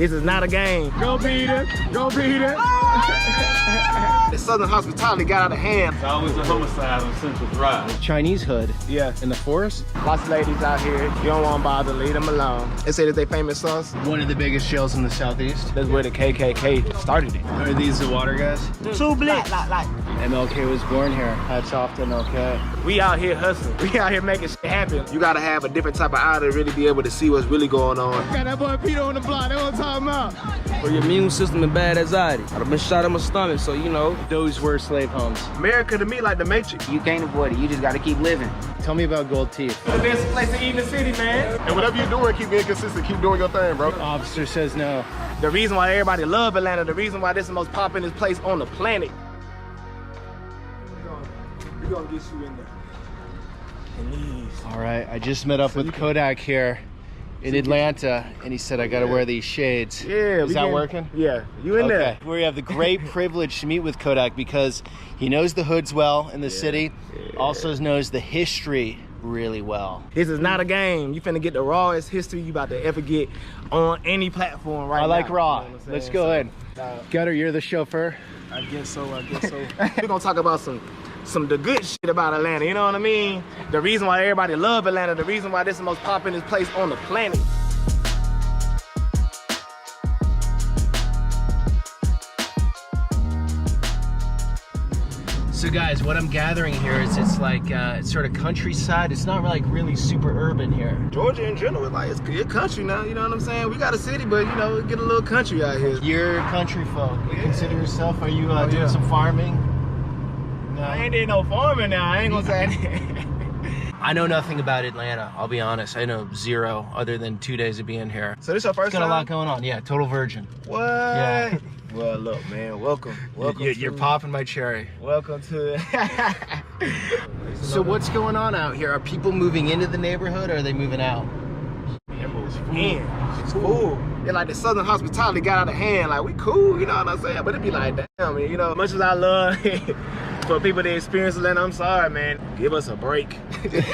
This is not a game. Go Peter, go Peter. The Southern hospitality got out of hand. It's always a homicide on Central Drive. Chinese hood. Yeah. In the forest. Lots of ladies out here. You don't want to bother, leave them alone. They say that they famous sauce. One of the biggest jails in the southeast. That's where the KKK started it. Are these the water guys? Two blick. Like. MLK was born here. Hats off to MLK. We out here hustling. We out here making shit happen. You gotta have a different type of eye to really be able to see what's really going on. Got that boy Peter on the block. That's what I'm talking about. For your immune system and bad anxiety. I've been shot in my stomach, so you know. Those were slave homes. America to me like the Matrix. You can't avoid it. You just gotta keep living. Tell me about gold teeth. The best place to eat in the city, man. And whatever you're doing, keep being consistent. Keep doing your thing, bro. Officer says no. The reason why everybody love Atlanta, the reason why this is the most popular place on the planet. We're gonna get you in there. All right, I just met up with Kodak here in Atlanta, and he said I gotta wear these shades. Yeah. Is that working? Yeah, you in there. We have the great privilege to meet with Kodak because he knows the hoods well in the city, also knows the history really well. This is not a game. You finna get the rawest history you about to ever get on any platform right now. I like raw. You know what I'm Let's saying? go in. Gutter, you're the chauffeur. I guess so. We're gonna talk about some the good shit about Atlanta, you know what I mean? The reason why everybody love Atlanta, the reason why this is the most popular place on the planet. So guys, what I'm gathering here is it's like it's sort of countryside. It's not like really super urban here. Georgia in general, it's country now, you know what I'm saying? We got a city, but you know, get a little country out here. You're country folk. You consider yourself, are you doing some farming? No. I ain't did no farming now, I ain't gonna say that. I know nothing about Atlanta, I'll be honest. I know zero other than 2 days of being here. So this your first time? time? Got a lot going on, yeah, total virgin. What? Yeah. Well, look, man, welcome. You're popping my cherry. Welcome to So what's going on out here? Are people moving into the neighborhood or are they moving out? It's cool. Yeah, like the Southern hospitality got out of hand. Like, we cool, you know what I'm saying? But it be like, damn, man, you know, much as I love for people to experience Atlanta, I'm sorry, man. Give us a break. It's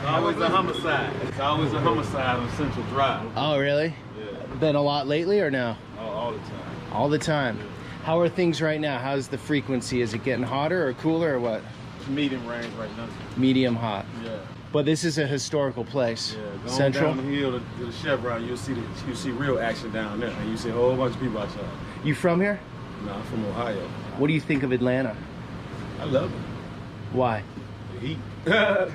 always a homicide. It's always a homicide on Central Drive. Oh, really? Yeah. Been a lot lately or no? All the time. All the time. How are things right now? How's the frequency? Is it getting hotter or cooler or what? It's medium range right now. Medium hot. Yeah. But this is a historical place. Yeah. Going Central. down the hill to the Chevron, you'll see real action down there, and you see a whole bunch of people outside. You from here? No, I'm from Ohio. What do you think of Atlanta? I love it. Why? The heat, the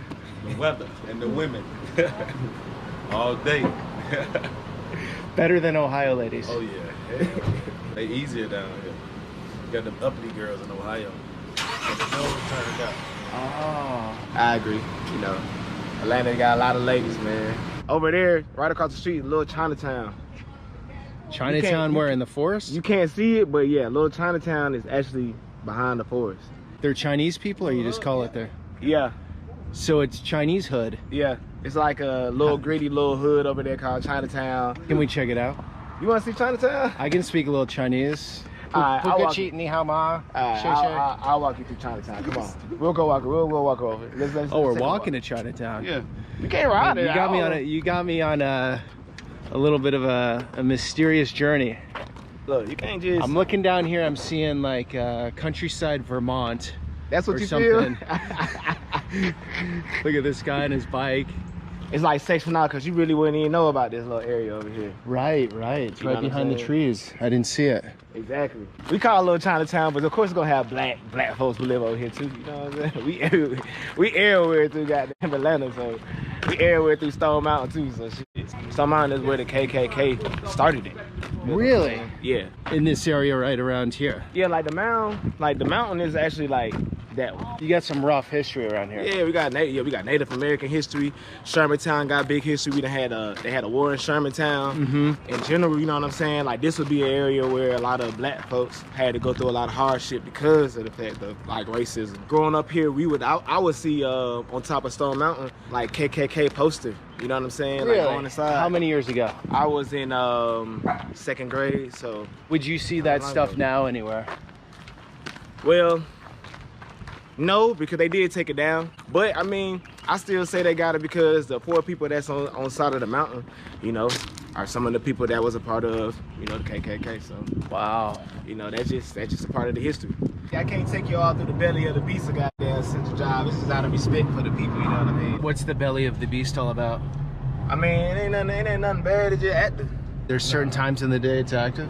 weather, and the women. All day. Better than Ohio ladies. Oh yeah. They easier down here. You got them uppity girls in Ohio. But the nose turned up. Oh. I agree. You know, Atlanta got a lot of ladies, man. Over there, right across the street, little Chinatown. Chinatown where, in the forest? You can't see it, but yeah, little Chinatown is actually behind the forest. They're Chinese people or you just call it there? Yeah, So it's Chinese hood. yeah. It's like a little gritty little hood over there called Chinatown. Can we check it out? You want to see Chinatown? I can speak a little Chinese. Alright, I'll walk you. Ni hao ma. I'll walk you through Chinatown. Come on, we'll go walk. We'll walk over. Let's Oh, we're take a walking walk. to Chinatown. Yeah, you can't ride it. You got me on a little bit of a mysterious journey. Look, you can't just. I'm looking down here. I'm seeing like countryside Vermont. That's what or you something. feel. Look at this guy on his bike. It's like section out because you really wouldn't even know about this little area over here. Right. It's You know right what I'm behind the saying? trees. I didn't see it. Exactly. We call it Little Chinatown, but of course it's gonna have black folks who live over here too. You know what I'm saying? We everywhere through goddamn Atlanta, so we everywhere through Stone Mountain too. So shit. Stone Mountain is where the KKK started it. Really? Yeah. In this area right around here. Yeah, like the mountain is actually like that one. You got some rough history around here. Yeah, we got Native American history. Shermantown got big history. They had a war in Shermantown. In general, you know what I'm saying? Like this would be an area where a lot of black folks had to go through a lot of hardship because of the fact of like racism. Growing up here, I would see on top of Stone Mountain like KKK poster. You know what I'm saying? Really? Like on the side. How many years ago? I was in second grade, so. Would you see that stuff now anywhere? Well, no, because they did take it down. But I mean, I still say they got it because the poor people that's on the side of the mountain, you know, are some of the people that was a part of, you know, the KKK. So Wow. you know, that's just a part of the history. I can't take you all through the belly of the beast of goddamn Central Drive. This is out of respect for the people, you know what I mean? What's the belly of the beast all about? I mean, it ain't nothing bad. It's just active. There's certain times in the day it's active?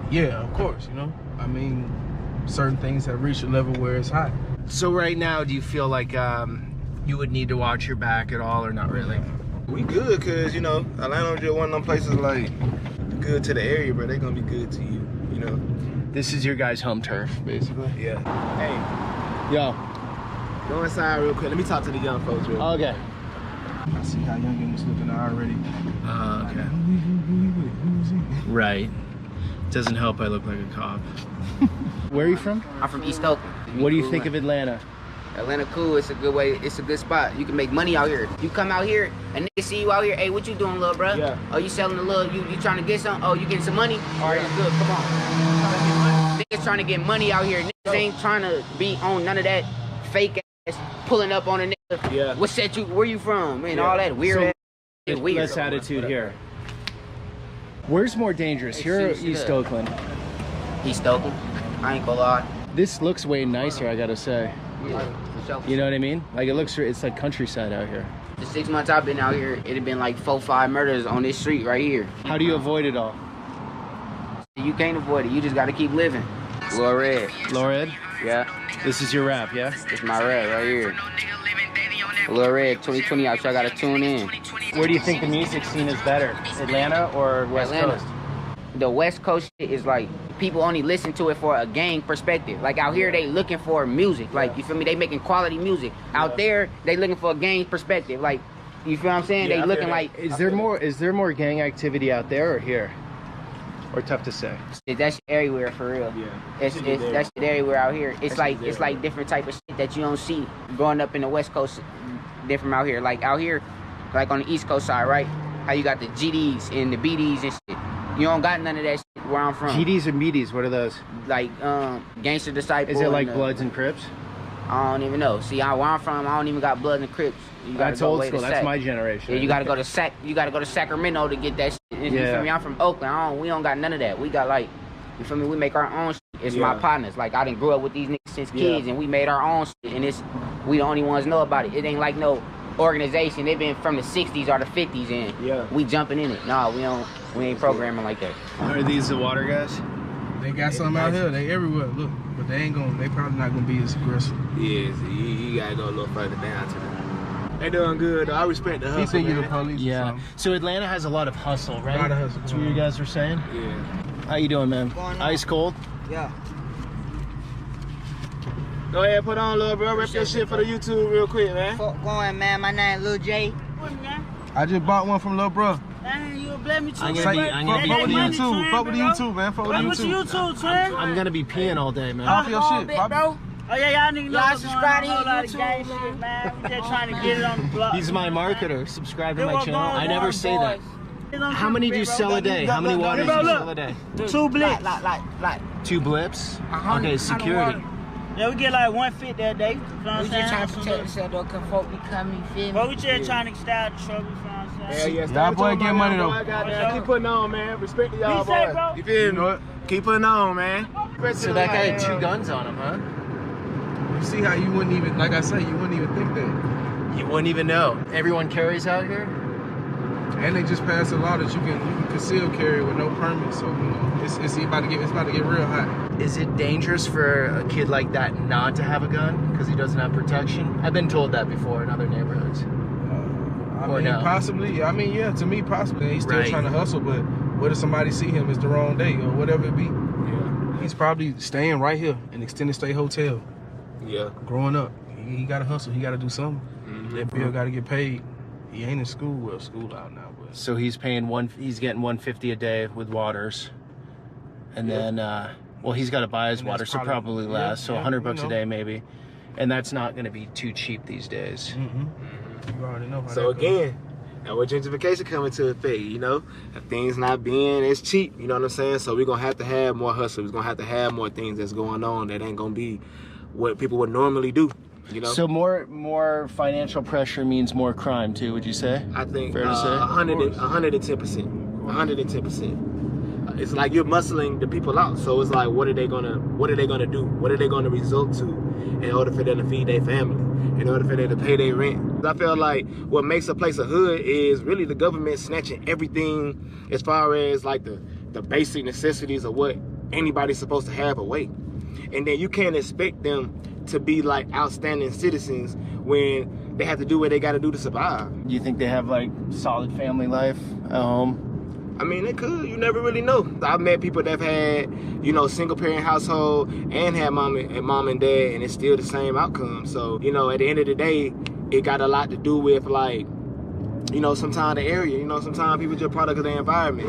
Yeah, of course, you know. I mean, certain things have reached a level where it's hot. So right now, do you feel like you would need to watch your back at all or not really? We good, cause you know, Atlanta's just one of them places like good to the area, but they gonna be good to you, you know. This is your guys' home turf, basically. Yeah. Hey, Yo. go inside real quick. Let me talk to the young folks real quick. Okay. I see how youngin was looking already. Okay. Right. Doesn't help I look like a cop. Where are you from? I'm from East Oakland. What do you think of Atlanta? Atlanta cool. It's a good way. It's a good spot. You can make money out here. You come out here and they see you out here. Hey, what you doing, little bro? Yeah. Oh, you selling a little? You trying to get some? Oh, you getting some money? All right, it's good. Come on. Niggas trying to get money out here. Niggas ain't trying to be on none of that fake ass pulling up on a nigga. Yeah. What set you? Where you from? Man, all that weird ass. It's weird. Less attitude here. Where's more dangerous, here or East Oakland? East Oakland. I ain't gonna lie. This looks way nicer, I gotta say. Yeah, for sure. You know what I mean? Like it's like countryside out here. The 6 months I've been out here, it had been like 4 or 5 murders on this street right here. How do you avoid it all? You can't avoid it. You just gotta keep living. Lil Red. Lil Red? Yeah. This is your rap, yeah? It's my red right here. Lil Red 2020 out, so I gotta tune in. Where do you think the music scene is better? Atlanta or West Atlanta. Coast? The West Coast shit is like, people only listen to it for a gang perspective. Like out here, they looking for music. Like, you feel me? They making quality music. Out there, they looking for a gang perspective. Like, you feel what I'm saying? Yeah, they looking like. Is there more gang activity out there or here? Or tough to say? That shit everywhere for real. Yeah. It's that shit everywhere out here. It's like different type of shit that you don't see growing up in the West Coast, different out here. Like out here, like on the East Coast side, right? How you got the GDs and the BDs and shit. You don't got none of that shit where I'm from. GDs and BDs, what are those? Like Gangster Disciple. Is it like and, Bloods and Crips? I don't even know. See, where I'm from, I don't even got Bloods and Crips. That's old school. That's my generation. Yeah, you gotta go to You gotta go to Sacramento to get that shit. And You feel me? I'm from Oakland. We don't got none of that. We got like, you feel me? We make our own shit. It's my partners. Like I done grew up with these niggas since kids, and we made our own shit. And we the only ones know about it. It ain't like no organization. They've been from the 60s or the 50s, and we jumping in it. Nah, we ain't programming like that. Are these the water guys? They got something out here. They everywhere. Look, but they probably not gonna be as aggressive. Yeah, so you gotta go a little further down to them. They doing good though. I respect the hustle. He think you the man. police. Yeah. So Atlanta has a lot of hustle, right? A lot of hustle. That's what you guys were saying? Yeah. How you doing, man? Ice cold? Yeah. Go ahead, put on, little bro. Rep your shit for the YouTube real quick, man. Fuck going, man. My name Lil J. I just bought one from Lil Bro. Man, you blame me too. I'm Fuck gonna with be the YouTube. Fuck with the YouTube, man. Fuck with the YouTube. YouTube, twin. I'm gonna be peeing all day, man. Pop your shit, pop bro. Oh yeah, y'all niggas know Y'all what's subscribe going on. to A lot of YouTube, gang shit, man. We just trying to get it on the block. He's my marketer. Subscribe to Then my what channel. going I never on, say that. boys? How many do you sell a day? How many waters do you sell a day? 2 blips. Like. 2 blips? Okay, security. Yeah, we get like 150 a day. You know what I'm We saying? just trying to protect ourselves though, cause folk be coming, you feel me? But we just trying to stay out of trouble, you know what I'm saying? Yeah, Y'all boy get money though. Keep putting on, man. Respect to y'all Be safe, boys. bro. You feel me? know it. Keep putting on, man. So that guy had 2 guns on him, huh? You see how you wouldn't even, like I say, you wouldn't even think that. You wouldn't even know. Everyone carries out here? And they just passed a law that you can conceal carry with no permit. So you know, it's about to get real hot. Is it dangerous for a kid like that not to have a gun because he doesn't have protection? I've been told that before in other neighborhoods. I Or mean, no? possibly. I mean, yeah, to me, possibly. He's still Right. trying to hustle, but what if somebody see him? It's the wrong day or whatever it be. Yeah. He's probably staying right here in Extended Stay Hotel. Yeah. Growing up, he got to hustle. He got to do something. That bill got to get paid. He ain't in school. Well, school out now, but So he's paying he's getting $150 a day with waters. And then, well, he's got to buy his And that's water, so probably less. So yeah, $100 you a know. day maybe. And that's not going to be too cheap these days. you already know how So that goes. again, now with gentrification coming to effect, you know, if things not being as cheap, you know what I'm saying? So we're gonna have to have more hustle. We're gonna have to have more things that's going on that ain't gonna be what people would normally do. You know. So more financial pressure means more crime too. Would you say? I think fair to say. 110%. 110%. It's like you're muscling the people out. So it's like, what are they gonna do? What are they gonna result to in order for them to feed their family? In order for them to pay their rent? I feel like what makes a place a hood is really the government snatching everything as far as like the basic necessities of what anybody's supposed to have away. And then you can't expect them to be like outstanding citizens when they have to do what they got to do to survive. Do you think they have like solid family life at home? I mean, it could. You never really know. I've met people that have had, you know, single parent household and had mom and dad, and it's still the same outcome. So, you know, at the end of the day, it got a lot to do with like, you know, sometimes the area. You know, sometimes people just product of their environment.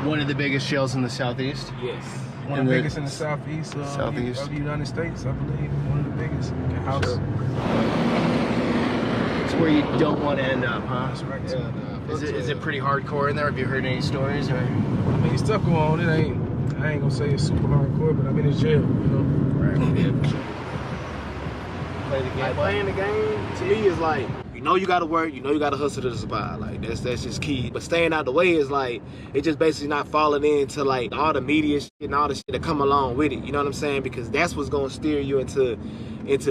One of the biggest jails in the Southeast. Yes. One of the biggest in the Southeast of the United States, I believe. One of the biggest house. Sure. It's where you don't want to end up, huh? That's right. Yeah, Is it pretty hardcore in there? Have you heard any stories? Or? I mean, stuff going on. I ain't gonna say it's super hardcore, but I mean it's jail, you know. Right. Yeah, for sure. Play the game. Like playing the game to me is like, you know, you gotta work, you know, you gotta hustle to survive. Like that's just key. But staying out the way is like, it just basically not falling into like all the media shit and all the shit that come along with it. You know what I'm saying? Because that's what's gonna steer you into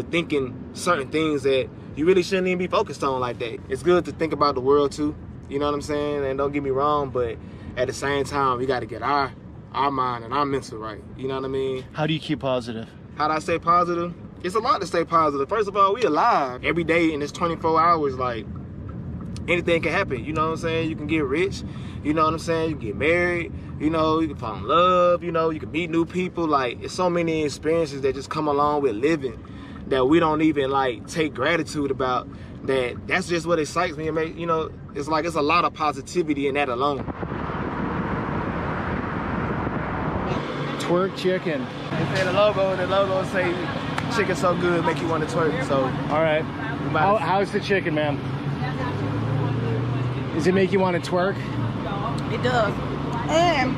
thinking certain things that you really shouldn't even be focused on like that. It's good to think about the world too. You know what I'm saying? And don't get me wrong, but at the same time, we gotta get our mind and our mental right. You know what I mean? How do you keep positive? How do I stay positive? It's a lot to stay positive. First of all, we alive. Every day in this 24 hours, like, anything can happen. You know what I'm saying? You can get rich. You know what I'm saying? You can get married. You know, you can fall in love. You know, you can meet new people. Like, it's so many experiences that just come along with living that we don't even, like, take gratitude about. That's just what excites me. And make, you know, it's like it's a lot of positivity in that alone. Twerk chicken. They say the logo say chicken so good make you want to twerk. So all right. How's the chicken, man? Does it make you want to twerk? It does. And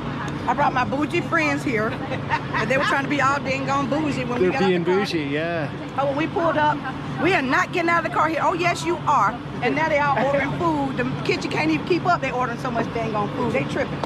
I brought my bougie friends here, but they were trying to be all dang on bougie when we got out of the car. They're being bougie, yeah. But when we pulled up, we are not getting out of the car here. Oh yes, you are. And now they all ordering food. The kitchen can't even keep up. They ordering so much dang on food. They tripping.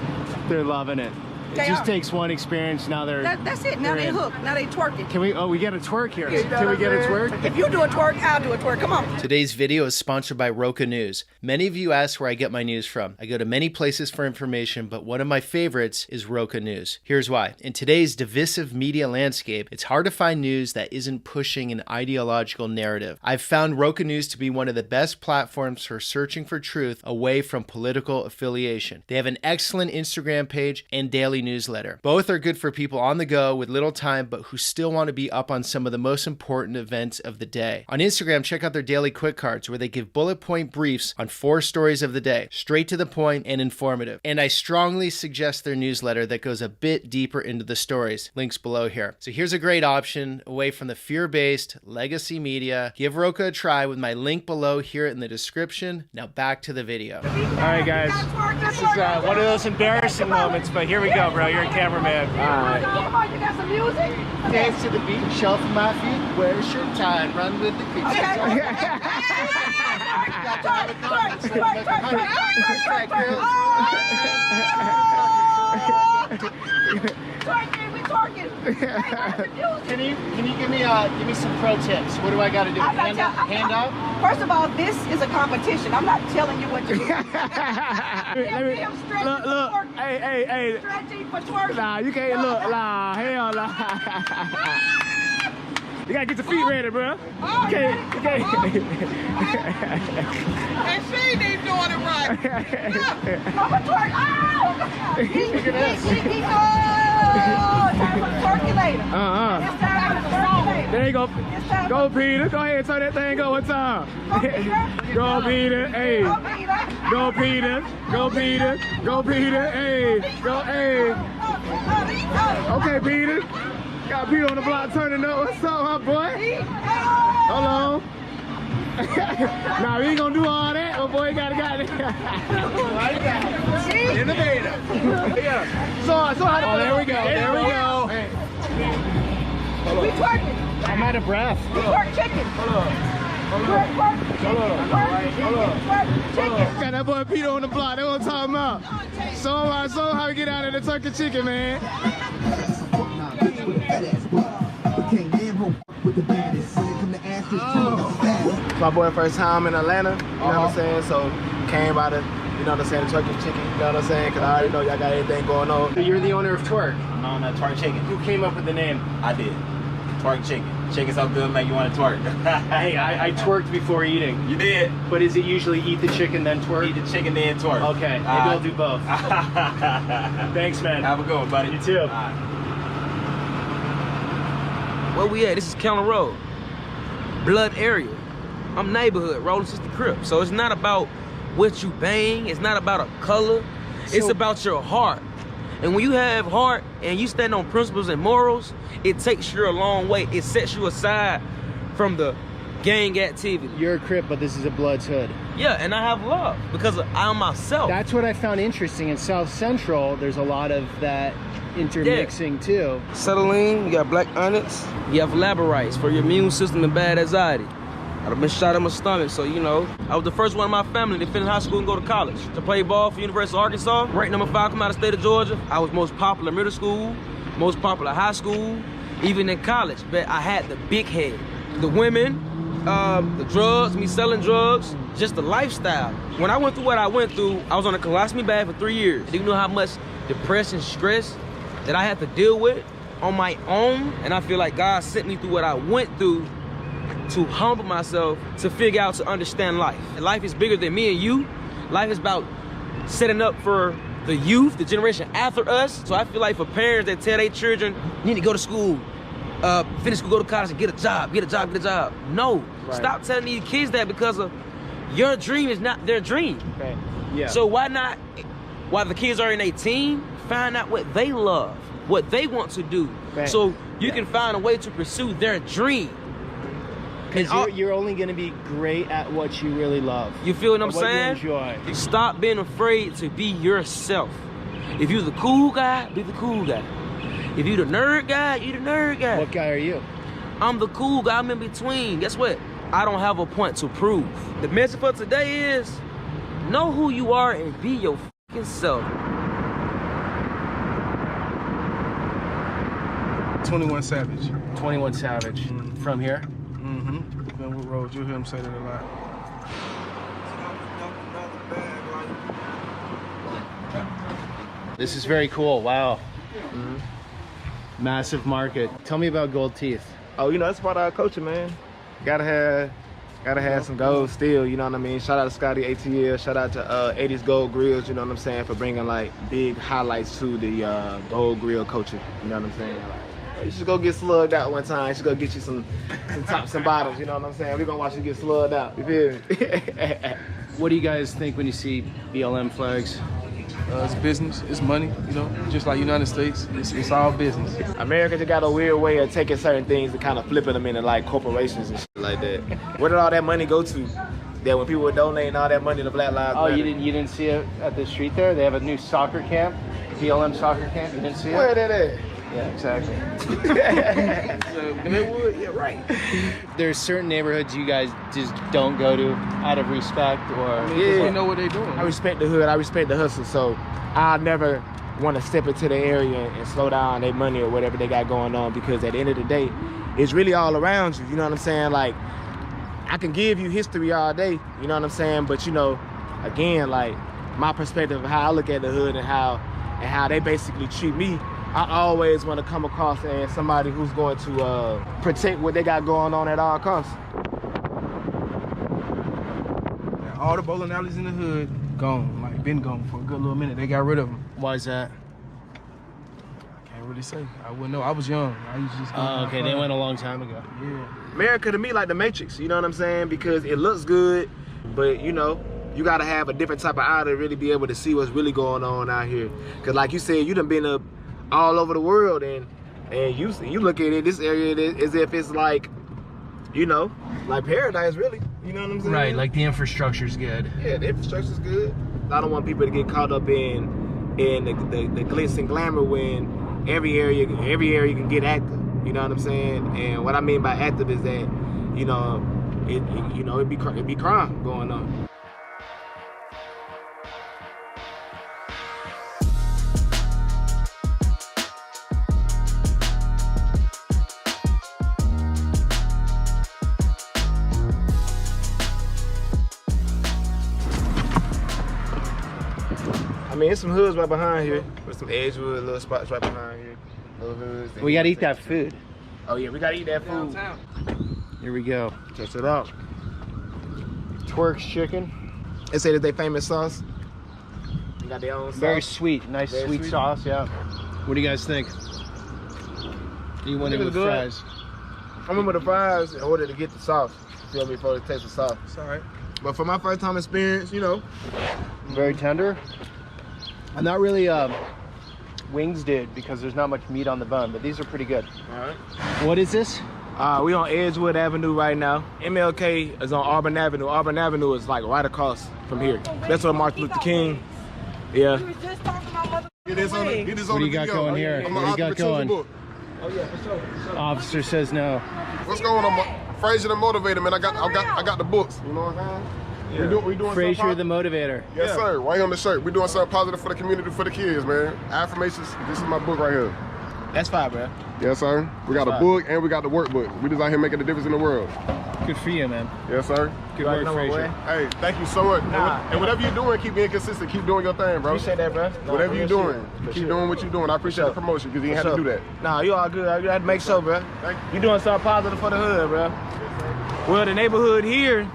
They're loving it. It just takes one experience. Now that's it. Now they hooked. Now they twerking. Can we? Oh, we got a twerk here. Can we get a twerk? If you do a twerk, I'll do a twerk. Come on. Today's video is sponsored by Roka News. Many of you ask where I get my news from. I go to many places for information, but one of my favorites is Roka News. Here's why. In today's divisive media landscape, it's hard to find news that isn't pushing an ideological narrative. I've found Roka News to be one of the best platforms for searching for truth away from political affiliation. They have an excellent Instagram page and daily newsletter. Both are good for people on the go with little time, but who still want to be up on some of the most important events of the day. On Instagram, check out their daily quick cards where they give bullet point briefs on 4 stories of the day, straight to the point and informative. And I strongly suggest their newsletter that goes a bit deeper into the stories. Links below here. So here's a great option away from the fear-based legacy media. Give Roka a try with my link below here in the description. Now back to the video. All right, guys. This is one of those embarrassing moments, but here we go, bro. You're a cameraman. All right. Come on, you got some music? Dance to the beat, shuffle my feet, wear a shirt tie, and run with the creatures. Can you give me some pro tips? What do I got to do? Hand up? First of all, this is a competition. I'm not telling you what to do. Look, hey. Stretching for twerking. Nah, you can't look. Nah, hell nah. You gotta get your feet ready, bro. Oh, you can't. And she ain't doing it right. Mama twerk. Oh! Look at this. Time for twerking later. It's time for twerking later. There you go. Go, Peter. Go ahead and turn that thing go one time. Go, Peter. Hey. Go, Peter. Go, Peter. Go, Peter. Hey. Go, hey. Okay, Peter. Got Peter on the block turning up. What's up, my boy? Hold on. Nah, we ain't gonna do all that. Oh boy, you got it. Innovative. Yeah. So there we go. There we go. We twerking. I'm out of breath. Twerk chicken. Got that boy Peter on the block. That's what I'm talking about. So how we get out of the turkey chicken, man. It's my boy first time in Atlanta, you know what I'm saying? So came by the, you know what I'm saying, the turkey chicken, you know what I'm saying? Cause I already know y'all got everything going on. So you're the owner of Twerk. I'm on that twerk chicken. Who came up with the name? I did. Twerk chicken. Chicken so good, make you want to twerk. Hey, I twerked before eating. You did? But is it usually eat the chicken then twerk? Eat the chicken then twerk. Okay, maybe I'll do both. Thanks, man. Have a good one, buddy. You too. Where we at? This is County Road. Blood area. I'm neighborhood, rolling Sister Crip. So it's not about what you bang, it's not about a color, it's about your heart. And when you have heart and you stand on principles and morals, it takes you a long way. It sets you aside from the gang activity. You're a Crip, but this is a Bloods hood. Yeah, and I have love because I'm myself. That's what I found interesting. In South Central, there's a lot of that intermixing too. Acetylene, you got black onyx, you have laborites for your immune system and bad anxiety. I've been shot in my stomach, so you know, I was the first one in my family to finish high school and go to college. To play ball for University of Arkansas, ranked number 5 come out of the state of Georgia. I was most popular middle school, most popular high school, even in college. But I had the big head. The women, the drugs, me selling drugs, just the lifestyle. When I went through what I went through, I was on a colostomy bag for 3 years. Do you know how much depression, stress that I had to deal with on my own? And I feel like God sent me through what I went through to humble myself, to figure out, to understand life. Life is bigger than me and you. Life is about setting up for the youth, the generation after us. So I feel like for parents that tell their children, you need to go to school, finish school, go to college and get a job, get a job, get a job. No, stop telling these kids that because of your dream is not their dream. Okay. Yeah. So why not, while the kids are in 18, find out what they love, what they want to do. Okay. So you can find a way to pursue their dream. Because you're only going to be great at what you really love. You feel what I'm saying? What you enjoy. Stop being afraid to be yourself. If you're the cool guy, be the cool guy. If you're the nerd guy, you're the nerd guy. What guy are you? I'm the cool guy. I'm in between. Guess what? I don't have a point to prove. The message for today is know who you are and be your fucking self. 21 Savage. 21 Savage. From here? Glenwood Road, you'll hear him say that a lot. This is very cool. Wow. Massive market. Tell me about gold teeth. Oh, you know, that's part of our culture, man. Gotta have some gold still, you know what I mean? Shout out to Scotty ATL, shout out to 80s Gold Grills, you know what I'm saying, for bringing like big highlights to the gold grill culture, you know what I'm saying? Like, you should go get slugged out one time. You should go get you some tops and bottoms, you know what I'm saying? We're gonna watch you get slugged out, you feel me? What do you guys think when you see BLM flags? It's business, it's money, you know, just like United States, it's all business. America just got a weird way of taking certain things and kind of flipping them into like corporations and shit like that. Where did all that money go to? That when people were donating all that money to Black Lives Matter. Oh, you didn't see it at the street there? They have a new soccer camp, BLM soccer camp. You didn't see it? Where that at? Yeah, exactly. Glenwood, yeah, right. There's certain neighborhoods you guys just don't go to out of respect, or yeah, you know what they're doing. I respect the hood. I respect the hustle. So I'll never want to step into the area and slow down their money or whatever they got going on, because at the end of the day, it's really all around you. You know what I'm saying? Like, I can give you history all day. You know what I'm saying? But you know, again, like my perspective of how I look at the hood and how they basically treat me. I always want to come across as somebody who's going to protect what they got going on at all costs. All the bowling alleys in the hood, gone, like been gone for a good little minute. They got rid of them. Why is that? I can't really say. I wouldn't know. I was young. I used to just go okay, they went a long time ago. Yeah. America to me like the Matrix, you know what I'm saying? Because it looks good, but you know, you gotta have a different type of eye to really be able to see what's really going on out here. Cause like you said, you done been up all over the world, and you look at it, this area as if it's like, you know, like paradise really. You know what I'm saying? Right, like the infrastructure's good. Yeah, the infrastructure's good. I don't want people to get caught up in the glitz and glamour when every area can get active. You know what I'm saying? And what I mean by active is that, you know, it'd be crime going on. I mean, it's some hoods right behind here, with some Edgewood, little spots right behind here, little hoods. We gotta eat that food. Oh yeah, we gotta eat that food. Here we go. Test it out. Twerk's chicken. They say that they famous sauce. They got their own sauce. Very sweet, nice Very sweet sauce, yeah. What do you guys think? You went in with fries. I remember the fries in order to get the sauce. Feel me, before the taste of sauce. It's all right. But for my first time experience, you know. Very tender. I'm not really wings dude because there's not much meat on the bone, but these are pretty good. All right. What is this? We on Edgewood Avenue right now. MLK is on Auburn Avenue. Auburn Avenue is like right across from here. That's where Martin Luther King. Yeah. What do you got going here? What do you got going? Oh yeah, for sure. Officer says no. What's going on, Frazier the Motivator, man? I got the books. You know what I'm saying? Yeah. We doing Frazier the Motivator. Yes, sir. Right on the shirt. We're doing something positive for the community, for the kids, man. Affirmations. This is my book right here. That's fine, bro. Yes, sir. We got a book and we got the workbook. We just out here making a difference in the world. Good for you, man. Yes, sir. Good work, Frazier. Hey, thank you so much. And whatever you're doing, keep being consistent. Keep doing your thing, bro. Appreciate that, bro. No, whatever you're doing, keep doing what you're doing. I appreciate the promotion because you ain't had to do that. Nah, you all good. You had to make sure, bro. You doing something positive for the hood, bro. Well, the neighborhood here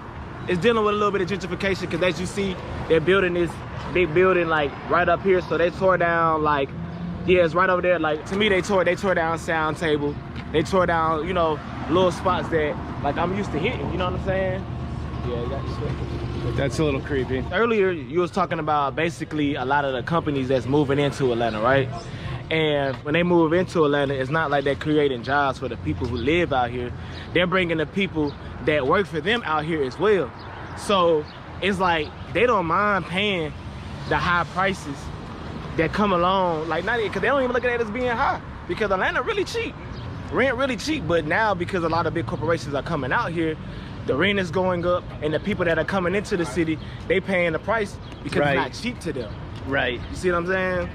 is dealing with a little bit of gentrification because as you see, they're building this big building like right up here. So they tore down like, yeah, it's right over there. Like to me, they tore down Sound Table. They tore down, you know, little spots that like I'm used to hitting. You know what I'm saying? Yeah, you got to. That's a little creepy. Earlier, you was talking about basically a lot of the companies that's moving into Atlanta, right? And when they move into Atlanta, it's not like they're creating jobs for the people who live out here. They're bringing the people that work for them out here as well. So it's like they don't mind paying the high prices that come along, like not because they don't even look at it as being high because Atlanta really cheap, rent really cheap. But now because a lot of big corporations are coming out here, the rent is going up, and the people that are coming into the city, they paying the price because it's not cheap to them. Right. You see what I'm saying?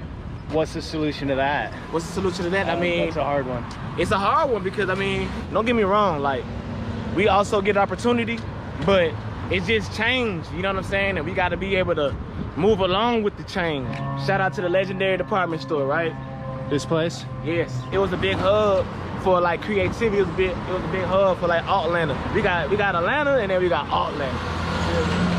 What's the solution to that? What's the solution to that? I mean, it's a hard one. It's a hard one because I mean, don't get me wrong, like we also get opportunity, but it's just change, you know what I'm saying? And we got to be able to move along with the change. Shout out to the legendary department store, right? This place? Yes. It was a big hub for like creativity. It was a big hub for like Atlanta. We got Atlanta and then we got Atlanta.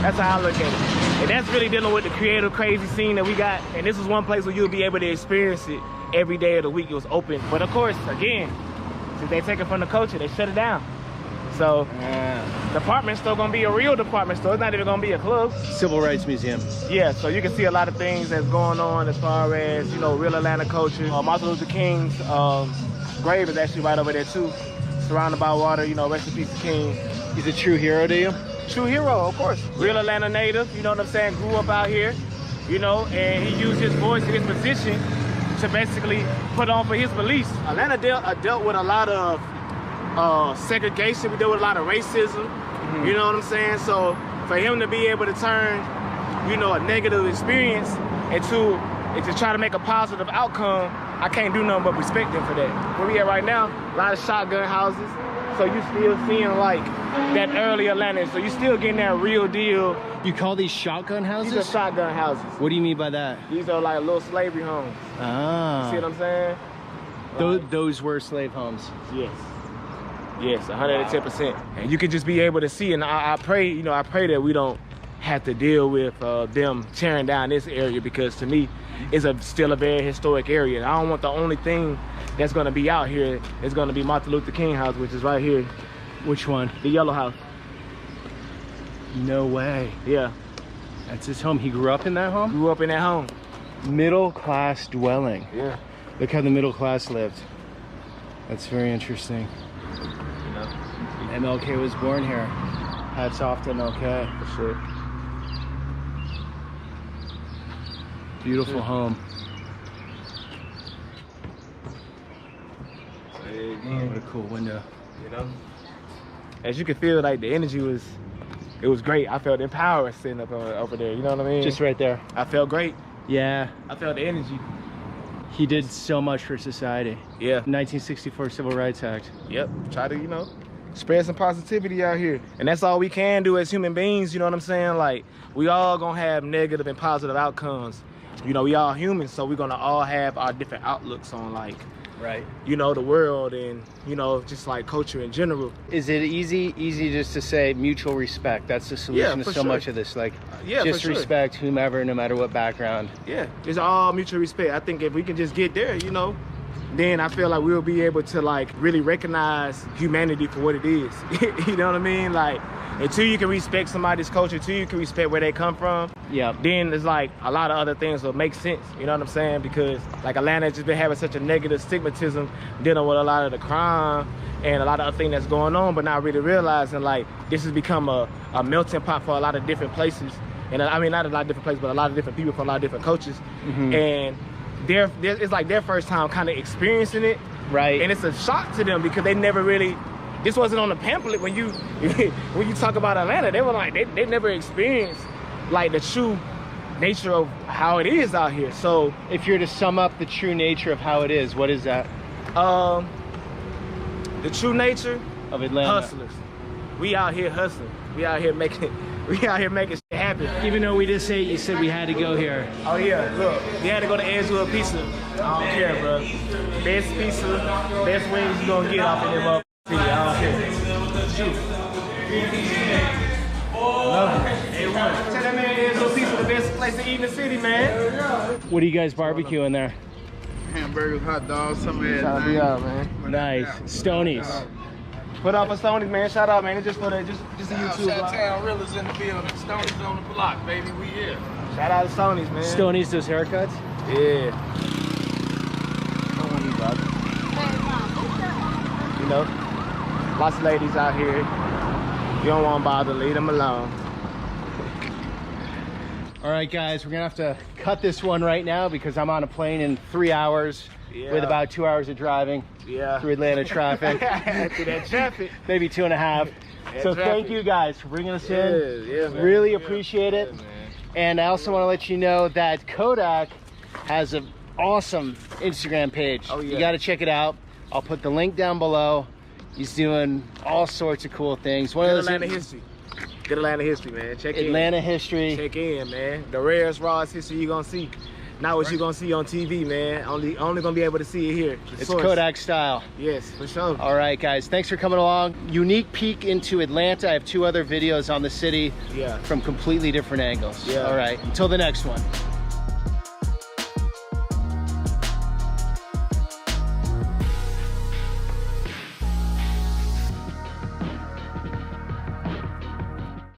That's how I look at it. And that's really dealing with the creative, crazy scene that we got. And this is one place where you'll be able to experience it every day of the week. It was open. But of course, again, since they take it from the culture, they shut it down. So department store gonna be a real department store. It's not even gonna be a club. Civil Rights Museum. Yeah, so you can see a lot of things that's going on as far as, you know, real Atlanta culture. Martin Luther King's grave is actually right over there too. Surrounded by water, you know, rest in peace to King. He's a true hero to you? True hero, of course. Real Atlanta native, you know what I'm saying? Grew up out here, you know, and he used his voice and his position to basically put on for his beliefs. Atlanta dealt with a lot of segregation. We deal with a lot of racism. You know what I'm saying? So for him to be able to turn, you know, a negative experience into to try to make a positive outcome, I can't do nothing but respect him for that. Where we at right now, a lot of shotgun houses. So you still seeing like that early Atlanta. So you still getting that real deal. You call these shotgun houses? These are shotgun houses. What do you mean by that? These are like little slavery homes. Ah. You see what I'm saying? Those were slave homes. Yes. Yes, 110%. Wow. And you can just be able to see, and I pray, you know, I pray that we don't have to deal with them tearing down this area, because to me, it's still a very historic area. I don't want the only thing that's gonna be out here is gonna be Martin Luther King house, which is right here. Which one? The yellow house. No way. Yeah. That's his home. He grew up in that home? Grew up in that home. Middle class dwelling. Yeah. Look how the middle class lived. That's very interesting. MLK was born here. Hats off to MLK. For sure. Beautiful home. What a cool window. You know, as you can feel, like the energy was, it was great. I felt empowered sitting up over there. You know what I mean? Just right there. I felt great. Yeah. I felt the energy. He did so much for society. Yeah. 1964 Civil Rights Act. Yep. Try to, you know, spread some positivity out here. And that's all we can do as human beings, you know what I'm saying? Like, we all gonna have negative and positive outcomes. You know, we all humans, so we're gonna all have our different outlooks on, like, right, you know, the world and, you know, just like culture in general. Is it easy just to say mutual respect? That's the solution to so much of this. Like, just respect whomever, no matter what background. Yeah, it's all mutual respect. I think if we can just get there, you know, then I feel like we'll be able to, like, really recognize humanity for what it is. You know what I mean? Like, until you can respect somebody's culture, until you can respect where they come from, then it's like a lot of other things will make sense. You know what I'm saying? Because like Atlanta has just been having such a negative stigmatism, dealing with a lot of the crime and a lot of other things that's going on, but not really realizing like this has become a melting pot for a lot of different places. And I mean, not a lot of different places, but a lot of different people from a lot of different cultures. And it's like their first time kind of experiencing it. Right. And it's a shock to them because they never really, this wasn't on the pamphlet when you talk about Atlanta. They were like, they never experienced like the true nature of how it is out here. So if you're to sum up the true nature of how it is, what is that? The true nature of Atlanta. Hustlers. We out here hustling. We out here making shit happen. Even though we just you said we had to go here. Oh yeah, look, we had to go to Edgewood Pizza. I don't care, bro. Best pizza, best wings you gonna get off of them up. I don't care. Shoot. Love it. Tell that man Edgewood Pizza the best place to eat in the city, man. What are you guys barbecuing there? Hamburgers, hot dogs, some of Shout everything. out, man. Nice. Stonies. Put up for Stonies, man. Shout out, man. It's just for the just a YouTube vlog. Shot-town Realers in the building. Stonies on the block, baby. We here. Shout out to Stonies, man. Stonies does haircuts? Yeah. Don't want you, brother. You know, lots of ladies out here. You don't want to bother, leave them alone. All right, guys, we're gonna have to cut this one right now because I'm on a plane in 3 hours with about 2 hours of driving through Atlanta traffic. Through that traffic. Maybe 2.5. So thank you guys for bringing us in. Yeah, man. Really appreciate it. And I also want to let you know that Kodak has an awesome Instagram page. Oh, yeah. You got to check it out. I'll put the link down below. He's doing all sorts of cool things. Good Atlanta history. Good Atlanta history, man. Check in. Atlanta history. Check in, man. The rarest, rawest history you're gonna see. Not what you're gonna see on TV, man. Only gonna be able to see it here. It's Kodak style. Yes, for sure. All right, guys. Thanks for coming along. Unique peek into Atlanta. I have 2 other videos on the city from completely different angles. Yeah. All right. Until the next one.